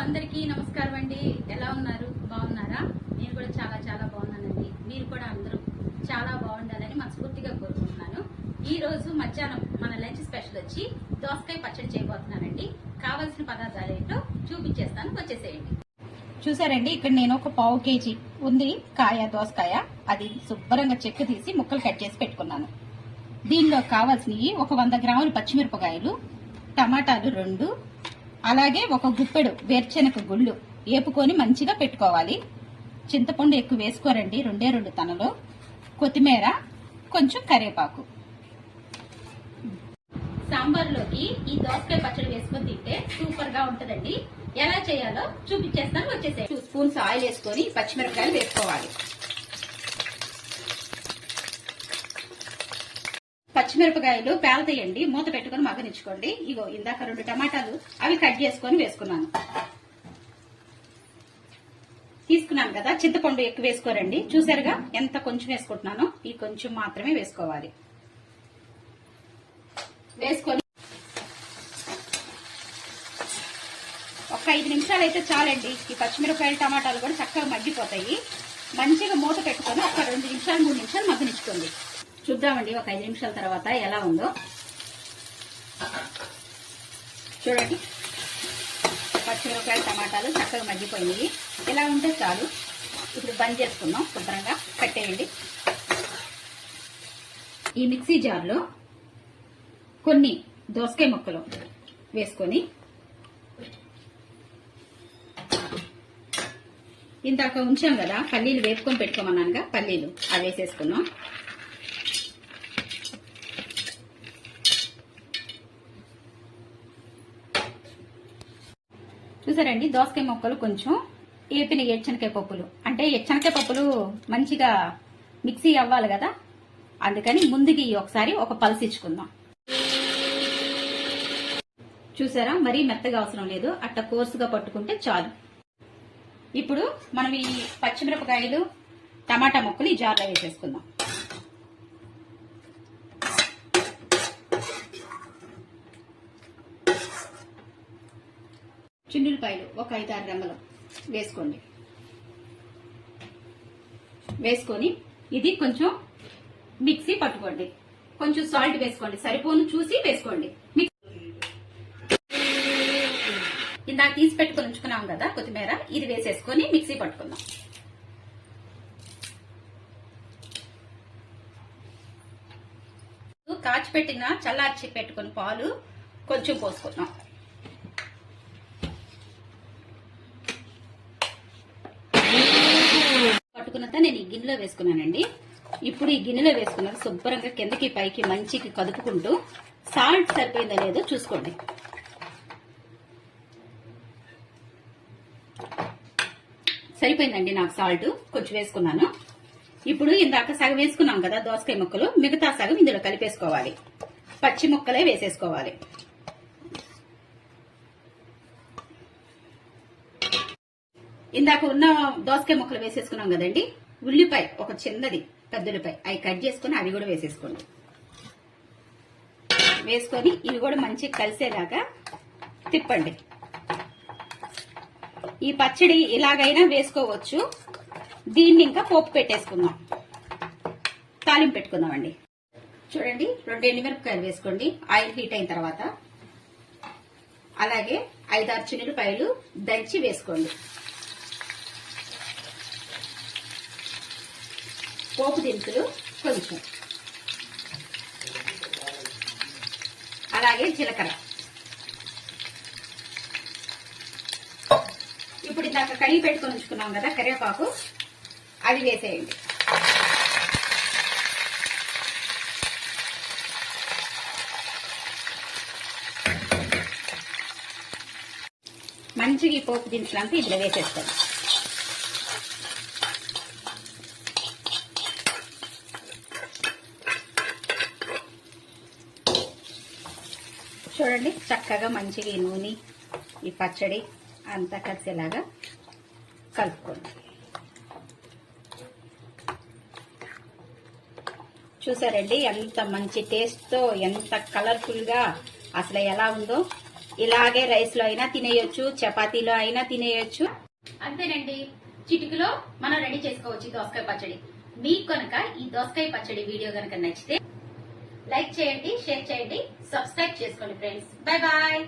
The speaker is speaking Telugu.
అందరికీ నమస్కారం అండి. ఎలా ఉన్నారు? బాగున్నారా? నేను కూడా చాలా చాలా బాగున్నానండి. మీరు కూడా అందరూ చాలా బాగుండాలని మనస్ఫూర్తిగా కోరుకుంటున్నాను. ఈ రోజు మధ్యాహ్నం మన లంచ్ స్పెషల్ వచ్చి దోసకాయ పచ్చడి చేయబోతున్నానండి. కావాల్సిన పదార్థాలు ఏంటో చూపించేస్తాను, వచ్చేసేయండి. చూసారండి, ఇక్కడ నేను ఒక పావు కేజీ ఉంది కాయ దోసకాయ. అది శుభ్రంగా చెక్కు తీసి ముక్కలు కట్ చేసి పెట్టుకున్నాను. దీనిలో కావాల్సినవి ఒక 100 గ్రాములు పచ్చిమిరపకాయలు, టమాటాలు 2, అలాగే ఒక గుప్పెడు వేరుశనగ గుళ్ళు వేపుకొని మంచిగా పెట్టుకోవాలి. చింతపండు ఎక్కువ వేసుకోరండి, 2 తనలో, కొత్తిమీర, కొంచెం కరివేపాకు. సాంబార్లోకి ఈ దోసకాయ పచ్చడి వేసుకొని తింటే సూపర్ గా ఉంటదండి. ఎలా చేయాలో చూపించేస్తాను, వచ్చేసే. 2 స్పూన్స్ ఆయిల్ వేసుకొని పచ్చిమిరపకాయలు వేసుకోవాలి. పచ్చిమిరపకాయలు పేలతాయండి, మూత పెట్టుకుని మగ్గనిచ్చుకోండి. ఇగో ఇందాక 2 టమాటాలు అవి కట్ చేసుకొని వేసుకున్నాను. తీసుకున్నాను కదా, చింతపండు ఎక్కువ వేసుకోరండి. చూసారుగా ఎంత కొంచెం వేసుకుంటున్నాను, ఈ కొంచెం మాత్రమే వేసుకోవాలి. వేసుకొని ఒక 5 నిమిషాలు అయితే చాలండి. ఈ పచ్చిమిరపకాయలు టమాటాలు కూడా చక్కగా మగ్గిపోతాయి. మంచిగా మూత పెట్టుకొని ఒక 2 నిమిషాలు 3 నిమిషాలు మగ్గనిచ్చుకోండి. చూద్దామండి ఒక 5 నిమిషాల తర్వాత ఎలా ఉందో. చూడండి, పచ్చిమిరపకాయలు టమాటాలు చక్కగా మగ్గిపోయినాయి. ఇలా ఉంటే చాలు. ఇప్పుడు బంద్ చేసుకుందాం, శుభ్రంగా కట్టేయండి. ఈ మిక్సీ జార్లో కొన్ని దోసకాయ ముక్కలు వేసుకొని, ఇందాక ఉంచాం కదా పల్లీలు వేపుకొని పెట్టుకోమన్నానుగా, పల్లీలు అవి వేసేసుకున్నాం. చూసారండి, దోసకాయ ముక్కలు కొంచెం ఏపిన ఎచ్చనకాయ పప్పులు, అంటే ఎచ్చనకాయ పప్పులు మంచిగా మిక్సీ అవ్వాలి కదా, అందుకని ముందుకి ఒకసారి ఒక పల్స్ ఇచ్చుకుందాం. చూసారా, మరీ మెత్తగా అవసరం లేదు, అట్ట కోర్సుగా పట్టుకుంటే చాలు. ఇప్పుడు మనం ఈ పచ్చిమిరపకాయలు టమాటా ముక్కలు ఈ జార్లో వేసేసుకుందాం. చిన్నులపాయలు ఒక 5-6 రెమ్మలు వేసుకోండి. వేసుకొని ఇది కొంచెం మిక్సీ పట్టుకోండి. కొంచెం సాల్ట్ వేసుకోండి, సరిపోను చూసి వేసుకోండి. ఇందాక తీసి పెట్టుకుని ఉంచుకున్నాం కదా కొత్తిమీర, ఇది వేసేసుకొని మిక్సీ పట్టుకుందాం. కాచిపెట్టిన చల్లార్చి పెట్టుకుని పాలు కొంచెం పోసుకుందాం. పట్టుకున్నంత నేను ఈ గిన్నెలో వేసుకున్నానండి. ఇప్పుడు ఈ గిన్నెలో వేసుకున్నది శుభ్రంగా కిందకి పైకి మంచికి కదుపుకుంటూ సాల్ట్ సరిపోయిందో లేదో చూసుకోండి. సరిపోయిందండి నాకు సాల్ట్, కొంచెం వేసుకున్నాను. ఇప్పుడు ఇందాక సగం వేసుకున్నాం కదా దోసకాయ ముక్కలు, మిగతా సగం ఇందులో కలిపేసుకోవాలి. పచ్చి ముక్కలే వేసేసుకోవాలి. ఇందాక ఉన్న దోసకాయ ముక్కలు వేసేసుకున్నాం కదండి. ఉల్లిపాయ ఒక చిన్నది, పెద్ద ఉల్లిపాయ, అవి కట్ చేసుకుని అవి కూడా వేసేసుకోండి. వేసుకొని ఇవి కూడా మంచిగా కలిసేలాగా తిప్పండి. ఈ పచ్చడి ఇలాగైనా వేసుకోవచ్చు. దీన్ని ఇంకా పోపు పెట్టేసుకుందాం, తాలింపు పెట్టుకుందామండి. చూడండి, 2 ఎండుమిరపకాయలు వేసుకోండి ఆయిల్ హీట్ అయిన తర్వాత. అలాగే 5-6 చిన్నులపాయలు దంచి వేసుకోండి. పోపు దినుసులు కొంచెం, అలాగే జీలకర్ర. ఇప్పుడు ఇందాక కడిగి పెట్టుకొని ఉంచుకున్నాం కదా కరివేపాకు, అది వేసేయండి. మంచిగా ఈ పోపు దినుసులంతా ఇందులో వేసేసుకోండి. చూడండి, చక్కగా మంచిగా ఈ నూనె ఈ పచ్చడి అంతా కలిసేలాగా కలుపుకోండి. చూసారండి ఎంత మంచి టేస్ట్ తో, ఎంత కలర్ఫుల్ గా అసలు ఎలా ఉందో. ఇలాగే రైస్ లో అయినా తినేయొచ్చు, చపాతీలో అయినా తినేయొచ్చు. అంతేనండి, చిటికలో మనం రెడీ చేసుకోవచ్చు ఈ దోసకాయ పచ్చడి. మీకు కనుక ఈ దోసకాయ పచ్చడి వీడియో కనుక నచ్చితే లైక్ చేయండి, షేర్ చేయండి, సబ్స్క్రైబ్ చేసుకోండి ఫ్రెండ్స్. Bye bye.